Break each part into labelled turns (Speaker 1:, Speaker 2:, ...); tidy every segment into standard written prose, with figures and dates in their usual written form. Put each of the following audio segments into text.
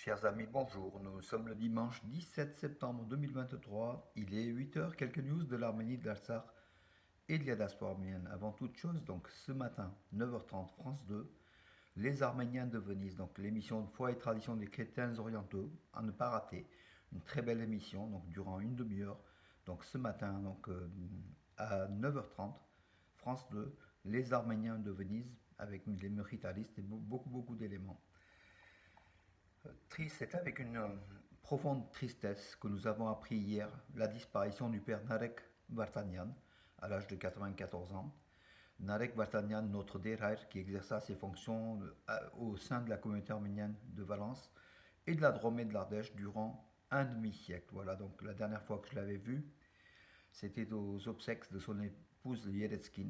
Speaker 1: Chers amis, bonjour. Nous sommes le dimanche 17 septembre 2023. Il est 8 heures. Quelques news de l'Arménie, de l'Artsakh et de la diaspora arménienne. Avant toute chose, donc ce matin, 9h30, France 2, les Arméniens de Venise. Donc l'émission de foi et tradition des chrétiens orientaux, à ne pas rater. Une très belle émission, donc durant une demi-heure. Donc ce matin, à 9h30, France 2, les Arméniens de Venise, avec les muritaristes et beaucoup d'éléments. Triste, c'est avec une profonde tristesse que nous avons appris hier la disparition du père Narek Vartanian à l'âge de 94 ans. Narek Vartanian, notre Derair, qui exerça ses fonctions au sein de la communauté arménienne de Valence et de la Drôme et de l'Ardèche durant un demi-siècle. Voilà, donc la dernière fois que je l'avais vu, c'était aux obsèques de son épouse Yeretskin,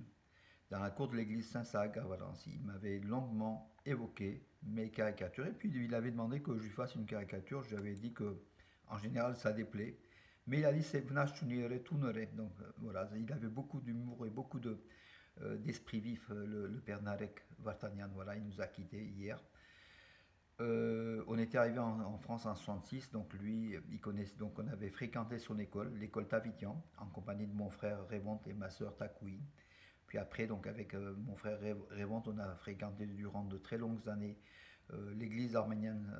Speaker 1: dans la cour de l'église Saint-Sag à Valence. Il m'avait longuement évoqué mes caricatures et puis il avait demandé que je lui fasse une caricature. Je lui avais dit que en général ça déplaît, mais il a dit c'est Vnash Tuniere Tunere. Donc voilà, il avait beaucoup d'humour et beaucoup d'esprit vif, le père Narek Vartanian. Voilà, il nous a quittés hier. On était arrivé en France en 66, donc lui, il connaissait, donc on avait fréquenté son école, l'école Tavitian, en compagnie de mon frère Révont et ma soeur Takoui. Puis après, donc avec mon frère Révont, on a fréquenté durant de très longues années l'église arménienne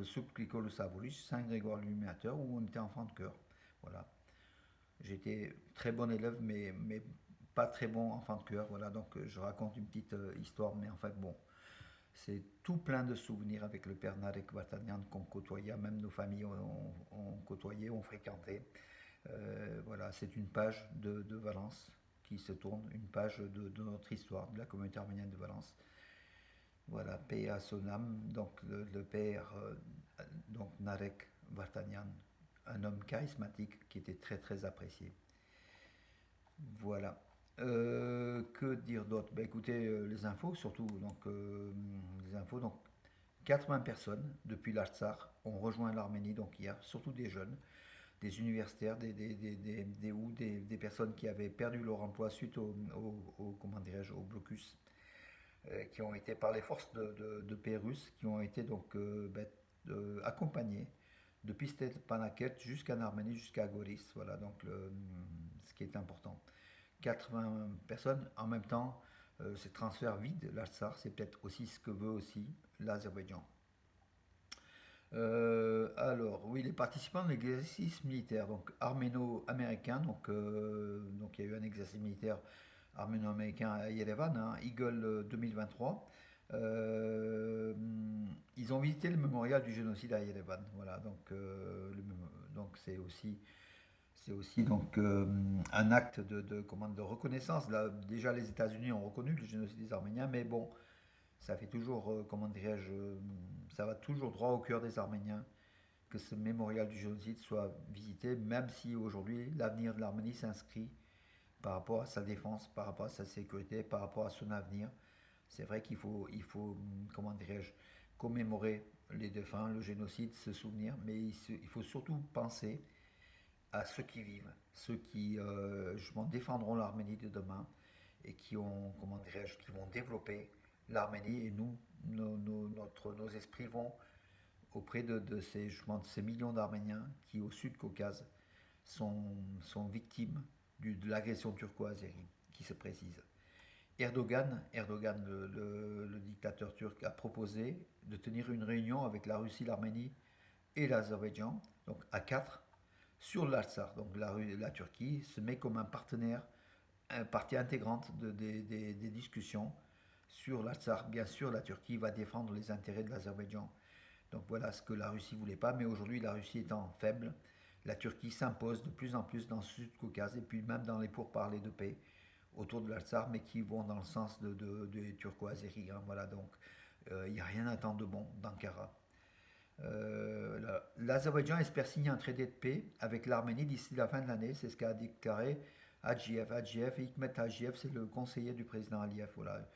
Speaker 1: Subclicol Savolish, Saint-Grégoire l'Illuminateur, où on était enfant de cœur. Voilà. J'étais très bon élève, mais pas très bon enfant de cœur. Voilà, donc je raconte une petite histoire, mais en fait, bon, c'est tout plein de souvenirs avec le père Narek Vartanian qu'on côtoyait, même nos familles ont côtoyé, ont fréquenté. Voilà, c'est une page de Valence qui se tourne, une page de notre histoire, de la communauté arménienne de Valence. Voilà, paix à son âme, donc le père donc Narek Vartanian, un homme charismatique qui était très apprécié. Voilà. Que dire d'autre? Bah, écoutez, les infos surtout. Les infos. Donc, 80 personnes depuis l'Artsakh ont rejoint l'Arménie, donc hier, surtout des jeunes, des universitaires, des personnes qui avaient perdu leur emploi suite comment dirais-je, au blocus, qui ont été par les forces de paix russes, qui ont été donc accompagnés depuis Stepanakert jusqu'en Arménie, jusqu'à Goris. Voilà donc ce qui est important. 80 personnes en même temps, ces transferts vides, l'Artsakh, c'est peut-être aussi ce que veut aussi l'Azerbaïdjan. Alors, oui, les participants de l'exercice militaire, donc arméno-américain, donc il y a eu un exercice militaire arméno-américain à Yerevan, hein, Eagle 2023. Euh, Ils ont visité le mémorial du génocide à Yerevan, voilà, donc c'est aussi un acte de reconnaissance. Là, déjà, les États-Unis ont reconnu le génocide des Arméniens, mais bon, ça fait toujours, comment dirais-je, ça va toujours droit au cœur des Arméniens que ce mémorial du génocide soit visité, même si aujourd'hui l'avenir de l'Arménie s'inscrit par rapport à sa défense, par rapport à sa sécurité, par rapport à son avenir. C'est vrai qu'il faut, comment dirais-je, commémorer les défunts, le génocide, se souvenir, mais il faut surtout penser à ceux qui vivent, ceux qui justement défendront l'Arménie de demain et qui ont, comment dirais-je, qui vont développer l'Arménie et nous, nos esprits vont auprès justement, de ces millions d'Arméniens qui au Sud-Caucase sont victimes de l'agression turco-azérie qui se précise. Erdogan le dictateur turc, a proposé de tenir une réunion avec la Russie, l'Arménie et l'Azerbaïdjan, donc à quatre, sur l'Artsakh. Donc la Turquie se met comme un partenaire, une partie intégrante des discussions sur l'Artsakh. Bien sûr, la Turquie va défendre les intérêts de l'Azerbaïdjan. Donc voilà ce que la Russie ne voulait pas, mais aujourd'hui la Russie étant faible, la Turquie s'impose de plus en plus dans le Sud-Caucase et puis même dans les pourparlers de paix autour de l'Artsakh, mais qui vont dans le sens de turco-azérie. Hein. Voilà, donc il n'y a rien à attendre de bon d'Ankara. L'Azerbaïdjan espère signer un traité de paix avec l'Arménie d'ici la fin de l'année, c'est ce qu'a déclaré Adjiev, Hikmet Adjiev, c'est le conseiller du président Aliyev. Voilà.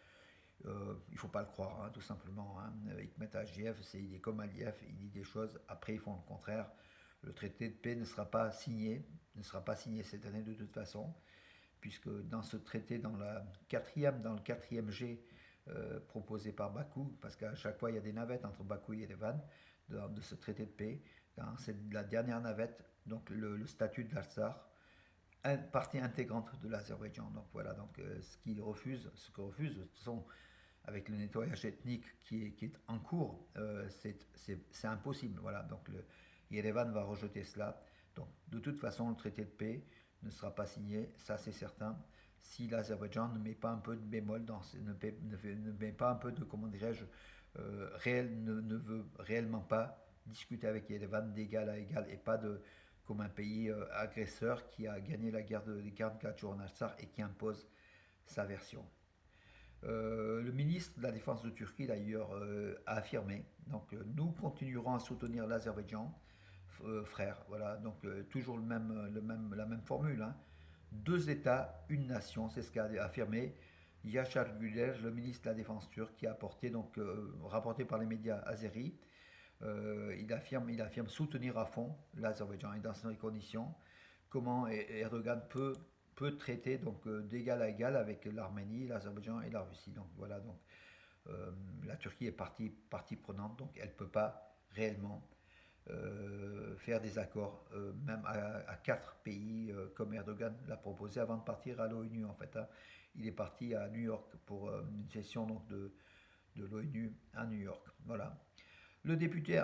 Speaker 1: Il ne faut pas le croire, hein, tout simplement. Hein. Hikmet Adjiev, il est comme Aliyev, il dit des choses, après ils font le contraire. Le traité de paix ne sera pas signé cette année de toute façon, puisque dans ce traité, dans le quatrième G proposé par Bakou, parce qu'à chaque fois il y a des navettes entre Bakou et Yerevan de ce traité de paix. C'est la dernière navette, donc le statut de l'Artsakh, partie intégrante de l'Azerbaïdjan. Donc voilà, donc ce que refuse, de toute façon, avec le nettoyage ethnique qui est en cours, c'est impossible. Voilà, donc Yerevan va rejeter cela. Donc de toute façon, le traité de paix ne sera pas signé, ça c'est certain, si l'Azerbaïdjan ne met pas un peu de bémol, ne met pas un peu de, comment dirais-je, ne veut réellement pas discuter avec Yerevan d'égal à égal et pas de comme un pays agresseur qui a gagné la guerre des 44 jours en Artsakh et qui impose sa version. Le ministre de la Défense de Turquie, d'ailleurs, a affirmé, donc nous continuerons à soutenir l'Azerbaïdjan, frère, voilà, donc toujours la même formule, hein. Deux États, une nation, c'est ce qu'a affirmé Yashar Güler, le ministre de la Défense turc, qui a apporté, donc, rapporté par les médias azéris. Il affirme soutenir à fond l'Azerbaïdjan et dans ces conditions, comment Erdogan peut traiter donc d'égal à égal avec l'Arménie, l'Azerbaïdjan et la Russie. Donc voilà, donc la Turquie est partie prenante, donc elle ne peut pas réellement faire des accords, même à quatre pays comme Erdogan l'a proposé avant de partir à l'ONU en fait, hein. Il est parti à New York pour une session donc, de l'ONU à New York. Voilà. Un député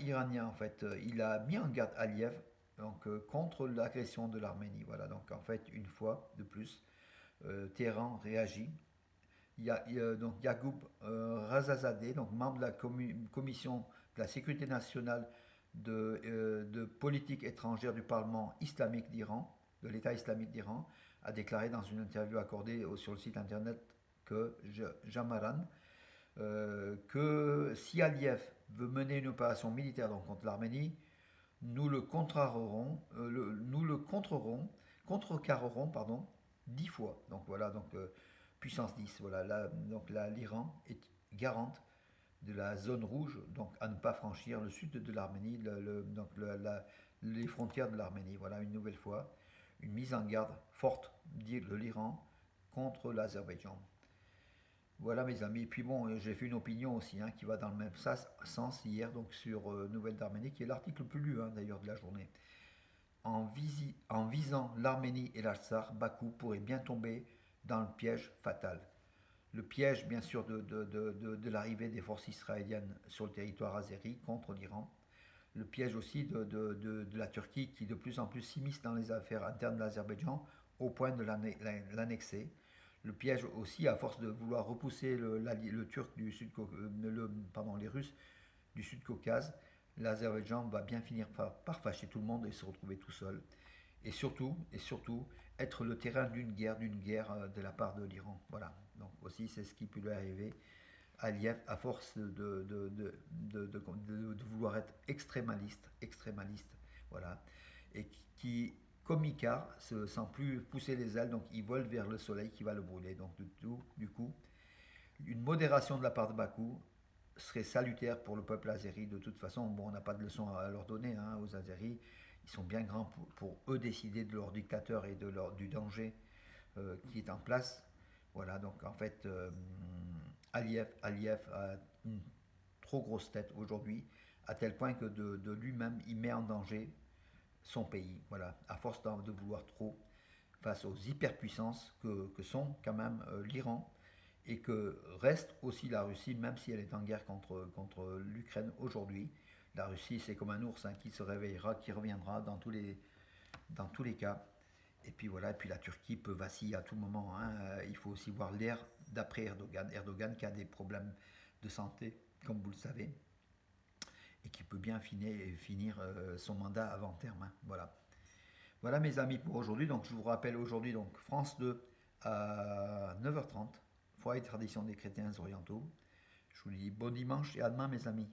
Speaker 1: iranien, en fait, il a mis en garde Aliyev donc, contre l'agression de l'Arménie. Voilà, donc en fait, une fois de plus, Téhéran réagit. Il y a donc Yagoub Razazadeh, donc membre de la commission de la sécurité nationale de politique étrangère du Parlement islamique d'Iran, de l'État islamique d'Iran, a déclaré dans une interview accordée sur le site internet que Jamaran, que si Aliyev veut mener une opération militaire donc, contre l'Arménie, nous le contrecarrerons, pardon, 10 fois. Donc voilà, donc puissance 10. Voilà, donc là, l'Iran est garante de la zone rouge, donc à ne pas franchir le sud de l'Arménie, donc les frontières de l'Arménie. Voilà, une nouvelle fois, une mise en garde forte de l'Iran contre l'Azerbaïdjan. Voilà mes amis. Et puis bon, j'ai fait une opinion aussi qui va dans le même sens hier donc sur Nouvelle d'Arménie, qui est l'article le plus lu d'ailleurs de la journée. En visant l'Arménie et l'Artsakh, Bakou pourrait bien tomber dans le piège fatal. Le piège bien sûr de l'arrivée des forces israéliennes sur le territoire azéri contre l'Iran. Le piège aussi de la Turquie qui de plus en plus s'immisce dans les affaires internes de l'Azerbaïdjan au point de l'annexer. Le piège aussi, à force de vouloir repousser le Turc du Sud, les Russes du Sud-Caucase, l'Azerbaïdjan va bien finir par fâcher tout le monde et se retrouver tout seul. Et surtout, être le terrain d'une guerre de la part de l'Iran. Voilà. Donc aussi, c'est ce qui peut lui arriver à Aliyev à force de vouloir être extrémaliste, voilà, et qui, comme Icare, se sent plus pousser les ailes, donc il vole vers le soleil qui va le brûler. Donc du coup, une modération de la part de Bakou serait salutaire pour le peuple azéri. De toute façon, bon, on n'a pas de leçon à leur donner aux Azéris. Ils sont bien grands pour eux décider de leur dictateur et du danger qui est en place. Voilà, donc en fait, Aliyev a une trop grosse tête aujourd'hui, à tel point que de lui-même, il met en danger son pays. Voilà, à force de vouloir trop, face aux hyperpuissances que sont quand même l'Iran et que reste aussi la Russie, même si elle est en guerre contre l'Ukraine aujourd'hui. La Russie, c'est comme un ours qui se réveillera, qui reviendra dans tous les cas. Et puis voilà, et puis la Turquie peut vaciller à tout moment. Il faut aussi voir l'ère d'après Erdogan. Erdogan qui a des problèmes de santé, comme vous le savez, et qui peut bien finir son mandat avant terme. Voilà. Voilà mes amis pour aujourd'hui. Donc je vous rappelle aujourd'hui donc France 2 à 9h30, foi et tradition des chrétiens orientaux. Je vous dis bon dimanche et à demain mes amis.